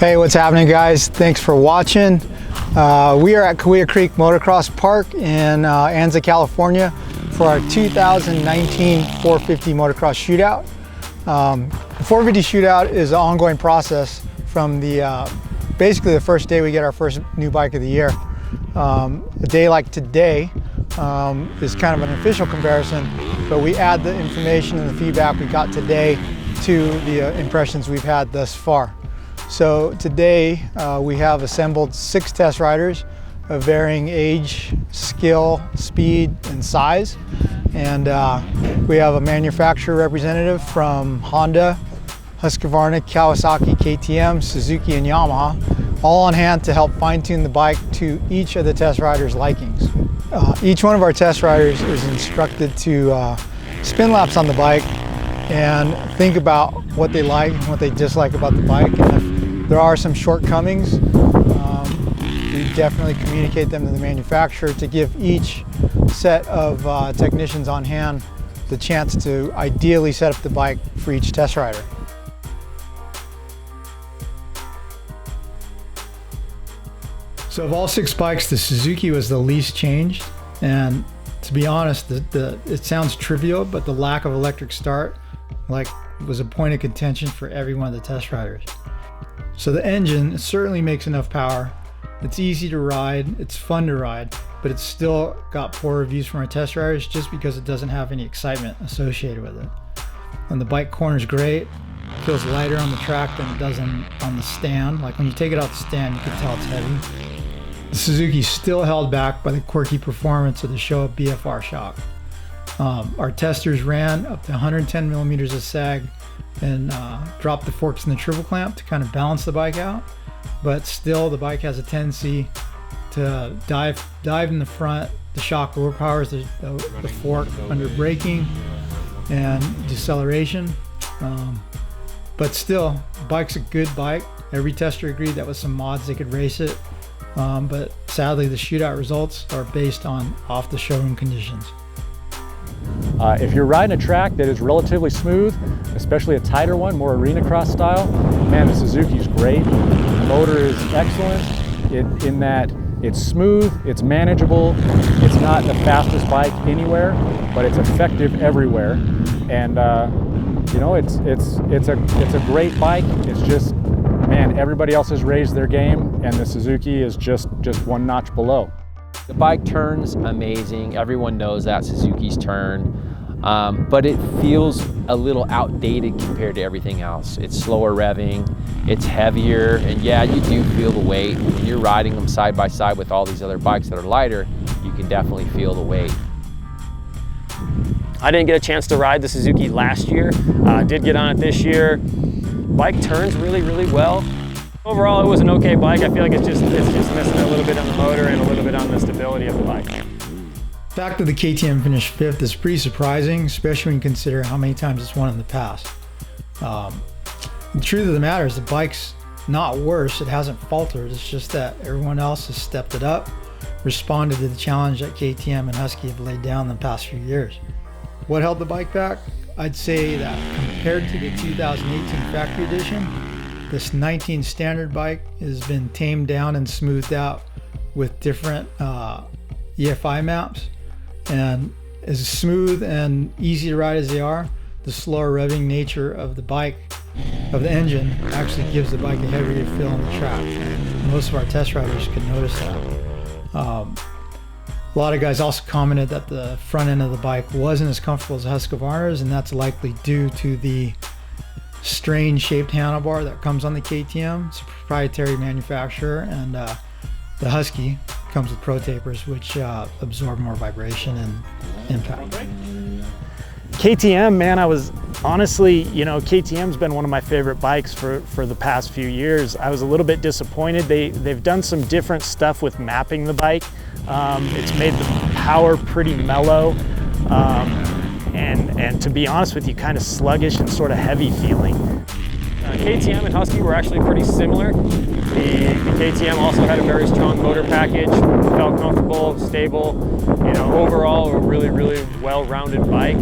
Hey, what's happening, guys? Thanks for watching. We are at Cahuilla Creek Motocross Park in Anza, California for our 2019 450 Motocross Shootout. The 450 Shootout is an ongoing process from basically the first day we get our first new bike of the year. A day like today is kind of an official comparison, but we add the information and the feedback we got today to the impressions we've had thus far. So today we have assembled 6 test riders of varying age, skill, speed, and size. And we have a manufacturer representative from Honda, Husqvarna, Kawasaki, KTM, Suzuki, and Yamaha, all on hand to help fine-tune the bike to each of the test riders' likings. Each one of our test riders is instructed to spin laps on the bike and think about what they like and what they dislike about the bike. And if there are some shortcomings, we definitely communicate them to the manufacturer to give each set of technicians on hand the chance to ideally set up the bike for each test rider. So of all 6 bikes, the Suzuki was the least changed, and to be honest, it sounds trivial, but the lack of electric start was a point of contention for every one of the test riders. So the engine certainly makes enough power. It's easy to ride, it's fun to ride, but it's still got poor reviews from our test riders just because it doesn't have any excitement associated with it. And the bike corner's great. It feels lighter on the track than it does on the stand. Like when you take it off the stand, you can tell it's heavy. The Suzuki's still held back by the quirky performance of the Show-Up BFR shock. Our testers ran up to 110 millimeters of sag and dropped the forks in the triple clamp to kind of balance the bike out. But still, the bike has a tendency to dive in the front. The shock overpowers the fork under braking and deceleration. But still, the bike's a good bike. Every tester agreed that with some mods they could race it. But sadly, the shootout results are based on off the showroom conditions. If you're riding a track that is relatively smooth, especially a tighter one, more arena cross style, man, the Suzuki's great. The motor is excellent in that it's smooth, it's manageable, it's not the fastest bike anywhere, but it's effective everywhere. And you know, it's a great bike. It's just, man, everybody else has raised their game, and the Suzuki is just one notch below. The bike turns amazing. Everyone knows that Suzuki's turn, but it feels a little outdated compared to everything else. It's slower revving, it's heavier, and yeah, you do feel the weight. When you're riding them side by side with all these other bikes that are lighter, you can definitely feel the weight. I didn't get a chance to ride the Suzuki last year. Did get on it this year. Bike turns really, really well. Overall, it was an okay bike. I feel like it's just missing a little bit on the motor and a little bit on the stability of the bike. The fact that the KTM finished 5th is pretty surprising, especially when you consider how many times it's won in the past. The truth of the matter is the bike's not worse. It hasn't faltered. It's just that everyone else has stepped it up, responded to the challenge that KTM and Husky have laid down in the past few years. What held the bike back? I'd say that compared to the 2018 factory edition, this 19 standard bike has been tamed down and smoothed out with different EFI maps. And as smooth and easy to ride as they are, the slower revving nature of the bike, of the engine, actually gives the bike a heavier feel on the track. Most of our test riders can notice that. A lot of guys also commented that the front end of the bike wasn't as comfortable as Husqvarna's, and that's likely due to the strange shaped handlebar that comes on the KTM. It's a proprietary manufacturer, and the Husky comes with pro tapers, which absorb more vibration and impact. KTM, man, I was honestly, you know, KTM's been one of my favorite bikes for the past few years. I was a little bit disappointed. They've done some different stuff with mapping the bike. It's made the power pretty mellow. And to be honest with you, kind of sluggish and sort of heavy feeling. KTM and Husky were actually pretty similar. The KTM also had a very strong motor package, felt comfortable, stable. You know, overall a really, really well-rounded bike.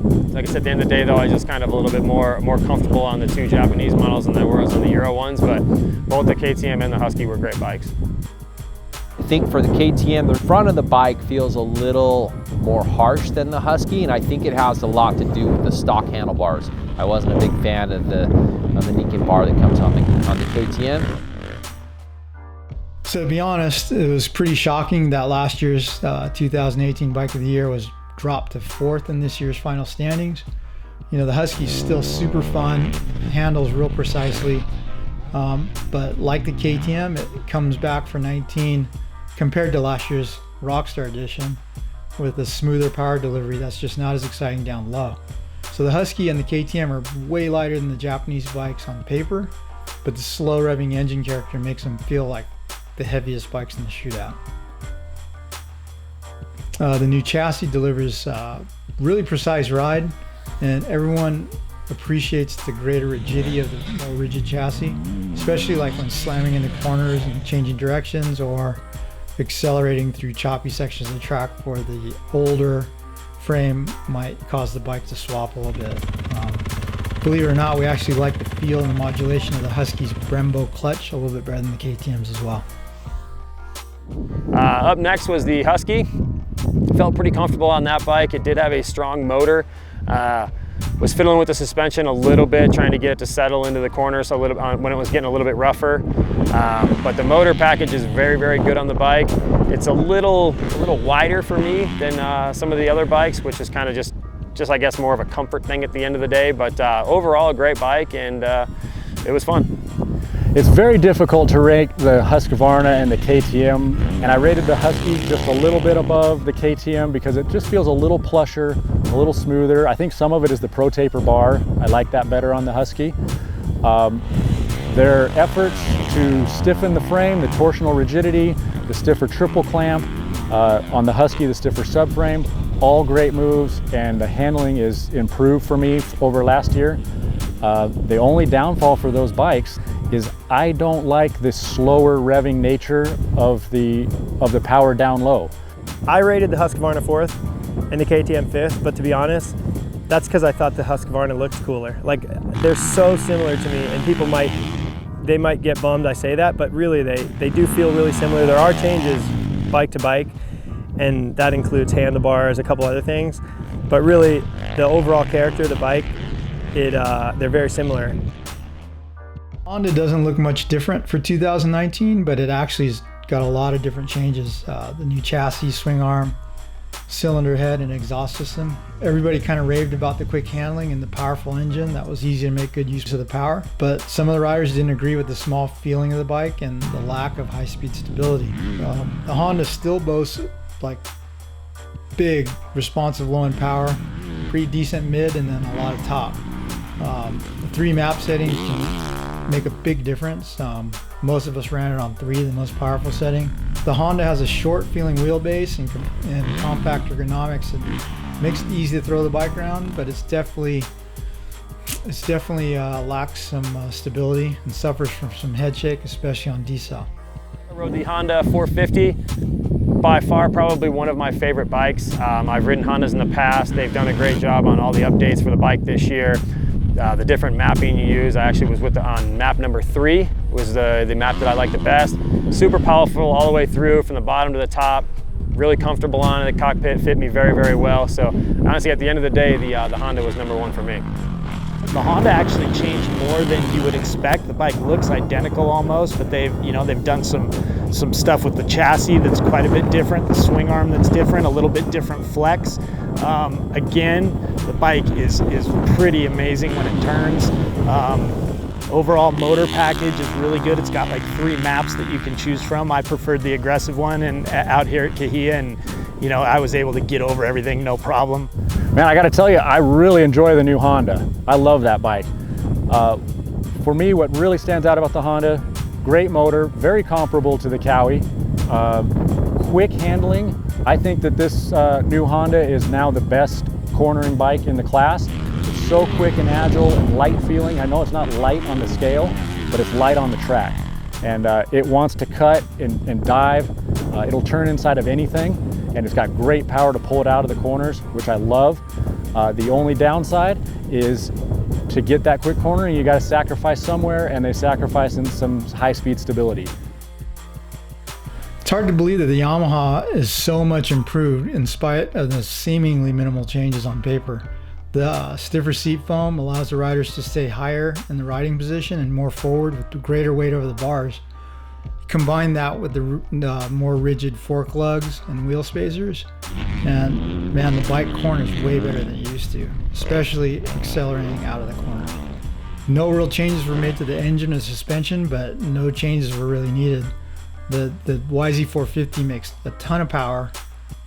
Like I said, at the end of the day though, I was just kind of a little bit more comfortable on the two Japanese models than I was on the Euro ones, but both the KTM and the Husky were great bikes. I think for the KTM, the front of the bike feels a little more harsh than the Husky, and I think it has a lot to do with the stock handlebars. I wasn't a big fan of the Niken bar that comes on the KTM. So to be honest, it was pretty shocking that last year's 2018 Bike of the Year was dropped to 4th in this year's final standings. You know, the Husky's still super fun, handles real precisely, but like the KTM, it comes back for 19 compared to last year's Rockstar Edition with a smoother power delivery that's just not as exciting down low. So the Husky and the KTM are way lighter than the Japanese bikes on paper, but the slow revving engine character makes them feel like the heaviest bikes in the Shootout. The new chassis delivers really precise ride, and everyone appreciates the greater rigidity of the more rigid chassis, especially like when slamming into corners and changing directions or accelerating through choppy sections of the track where the older frame might cause the bike to swap a little bit. Believe it or not, we actually like the feel and the modulation of the Husky's Brembo clutch a little bit better than the KTM's as well. Up next was the Husky. Felt pretty comfortable on that bike. It did have a strong motor. Was fiddling with the suspension a little bit, trying to get it to settle into the corners a little when it was getting a little bit rougher. But the motor package is very, very good on the bike. It's a little wider for me than some of the other bikes, which is kind of just I guess more of a comfort thing at the end of the day. But overall, a great bike, and it was fun. It's very difficult to rank the Husqvarna and the KTM, and I rated the Husky just a little bit above the KTM because it just feels a little plusher, a little smoother. I think some of it is the Pro Taper bar. I like that better on the Husky. Their efforts to stiffen the frame, the torsional rigidity, the stiffer triple clamp, on the Husky, the stiffer subframe, all great moves, and the handling is improved for me over last year. The only downfall for those bikes is I don't like the slower revving nature of the power down low. I rated the Husqvarna 4th and the KTM 5th, but to be honest, that's because I thought the Husqvarna looked cooler. Like, they're so similar to me, and people might get bummed I say that, but really they do feel really similar. There are changes bike to bike, and that includes handlebars, a couple other things, but really the overall character of the bike, they're very similar. Honda doesn't look much different for 2019, but it actually has got a lot of different changes. The new chassis, swing arm, cylinder head, and exhaust system. Everybody kind of raved about the quick handling and the powerful engine that was easy to make good use of the power, but some of the riders didn't agree with the small feeling of the bike and the lack of high-speed stability. The Honda still boasts like big, responsive low-end power, pretty decent mid, and then a lot of top. The 3 map settings can make a big difference. Most of us ran it on 3, the most powerful setting. The Honda has a short feeling wheelbase and compact ergonomics. It makes it easy to throw the bike around, but it's definitely lacks some stability and suffers from some head shake, especially on decel. I rode the Honda 450. By far, probably one of my favorite bikes. I've ridden Hondas in the past. They've done a great job on all the updates for the bike this year. The different mapping you use, I actually was on map number 3, was the map that I like the best. Super powerful all the way through from the bottom to the top. Really comfortable on it. The cockpit fit me very, very well. So honestly, at the end of the day, the Honda was #1 for me. The Honda actually changed more than you would expect. The bike looks identical almost, but they've done some stuff with the chassis that's quite a bit different, the swing arm that's different, a little bit different flex. Again, the bike is pretty amazing when it turns. Overall motor package is really good. It's got like 3 maps that you can choose from. I preferred the aggressive one and out here at Kahia, and I was able to get over everything no problem. Man, I gotta tell you, I really enjoy the new Honda. I love that bike. For me, what really stands out about the Honda, great motor, very comparable to the Kawi. Quick handling. I think that this new Honda is now the best cornering bike in the class. It's so quick and agile and light feeling. I know it's not light on the scale, but it's light on the track. And it wants to cut and dive. It'll turn inside of anything, and it's got great power to pull it out of the corners, which I love. The only downside is to get that quick cornering, you got to sacrifice somewhere, and they sacrifice in some high-speed stability. It's hard to believe that the Yamaha is so much improved in spite of the seemingly minimal changes on paper. The stiffer seat foam allows the riders to stay higher in the riding position and more forward with greater weight over the bars. Combine that with the more rigid fork lugs and wheel spacers, and man, the bike corners way better than it used to, especially accelerating out of the corner. No real changes were made to the engine or suspension, but no changes were really needed. The YZ450 makes a ton of power,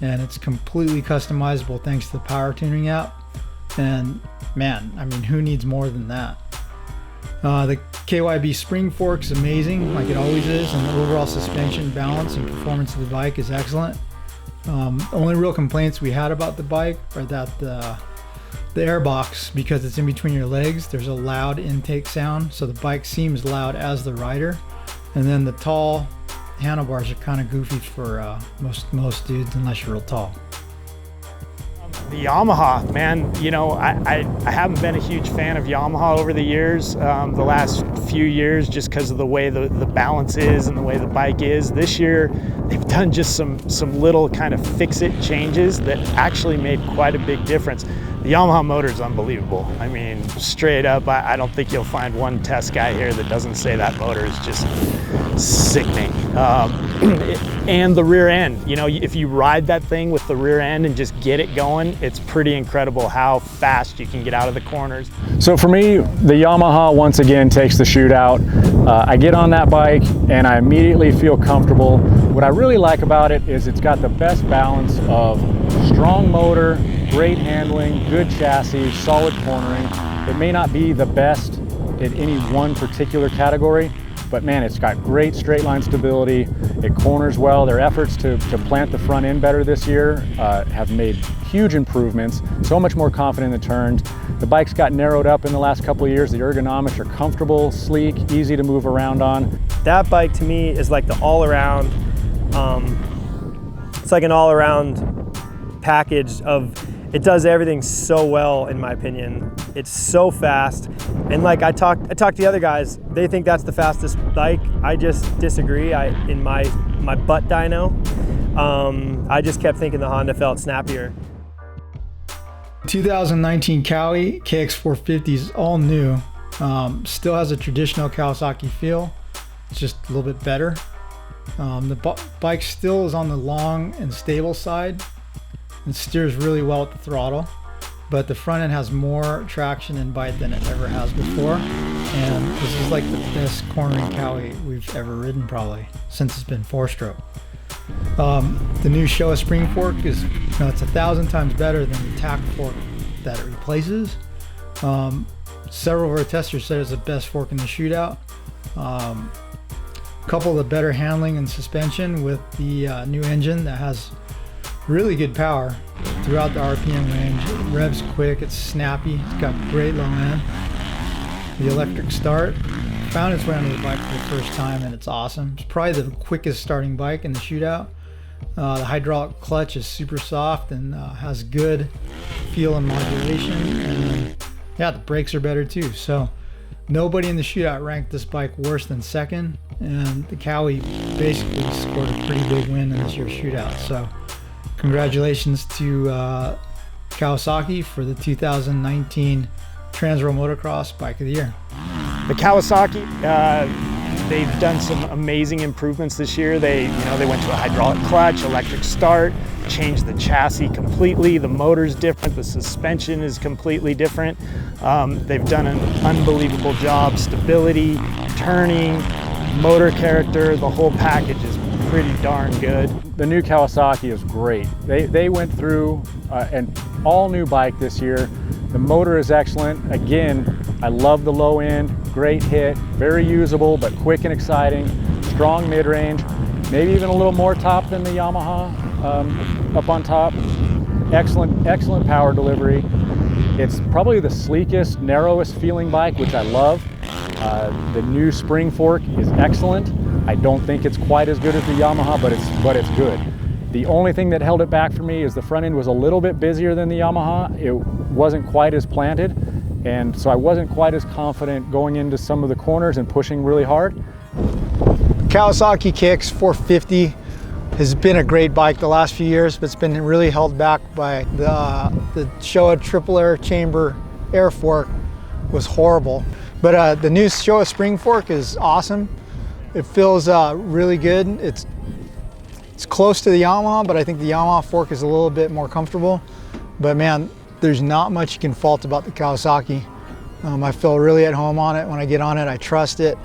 and it's completely customizable thanks to the power tuning app. And man, I mean, who needs more than that? The KYB spring fork is amazing, like it always is, and the overall suspension balance and performance of the bike is excellent. The only real complaints we had about the bike are that the airbox, because it's in between your legs, there's a loud intake sound, so the bike seems loud as the rider. And then the tall handlebars are kind of goofy for most dudes, unless you're real tall. The Yamaha, man, you know, I haven't been a huge fan of Yamaha over the years, the last few years, just because of the way the balance is and the way the bike is. This year, they've done just some little kind of fix-it changes that actually made quite a big difference. The Yamaha motor is unbelievable. I mean, straight up, I don't think you'll find one test guy here that doesn't say that motor is just sickening. And the rear end, you know, if you ride that thing with the rear end and just get it going, it's pretty incredible how fast you can get out of the corners. So for me, the Yamaha once again takes the Shootout. I get on that bike and I immediately feel comfortable. What I really like about it is it's got the best balance of strong motor, great handling, good chassis, solid cornering. It may not be the best in any one particular category, but man, it's got great straight line stability. It corners well. Their efforts to plant the front end better this year have made huge improvements. So much more confident in the turns. The bike's got narrowed up in the last couple of years. The ergonomics are comfortable, sleek, easy to move around on. That bike to me is like the all-around, it's like an all-around package of, it does everything so well, in my opinion. It's so fast, and like I talked to the other guys, they think that's the fastest bike. I just disagree. In my butt dyno, I just kept thinking the Honda felt snappier. 2019 Kawi KX450 is all new. Still has a traditional Kawasaki feel. It's just a little bit better. The bike still is on the long and stable side. It steers really well with the throttle, but the front end has more traction and bite than it ever has before. And this is like the best cornering Kawi we've ever ridden, probably, since it's been 4-stroke. The new Showa spring fork is, it's 1,000 times better than the tack fork that it replaces. Several of our testers said it's the best fork in the Shootout. Couple the better handling and suspension with the new engine that has really good power throughout the RPM range. It revs quick, it's snappy, it's got great low end. The electric start found its way onto the bike for the first time, and it's awesome. It's probably the quickest starting bike in the Shootout. The hydraulic clutch is super soft and has good feel and modulation, and yeah, the brakes are better too. So nobody in the Shootout ranked this bike worse than second, and the Kawi basically scored a pretty big win in this year's Shootout. So congratulations to Kawasaki for the 2019 TransWorld Motocross Bike of the Year. The Kawasaki, they've done some amazing improvements this year. They went to a hydraulic clutch, electric start, changed the chassis completely. The motor's different, the suspension is completely different. They've done an unbelievable job. Stability, turning, motor character, the whole package is pretty darn good. The new Kawasaki is great. They went through an all new bike this year. The motor is excellent. Again, I love the low end, great hit, very usable but quick and exciting, strong mid-range, maybe even a little more top than the Yamaha up on top. Excellent power delivery. It's probably the sleekest, narrowest feeling bike, which I love. The new spring fork is excellent. I don't think it's quite as good as the Yamaha, but it's good. The only thing that held it back for me is the front end was a little bit busier than the Yamaha. It wasn't quite as planted, and so I wasn't quite as confident going into some of the corners and pushing really hard. Kawasaki Kicks 450 has been a great bike the last few years, but it's been really held back by the Showa triple air chamber air fork was horrible. But the new Showa spring fork is awesome. It feels really good. It's close to the Yamaha, but I think the Yamaha fork is a little bit more comfortable. But man, there's not much you can fault about the Kawasaki. I feel really at home on it. When I get on it, I trust it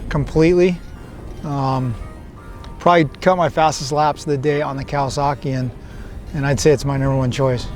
completely. Probably cut my fastest laps of the day on the Kawasaki, and I'd say it's my #1 choice.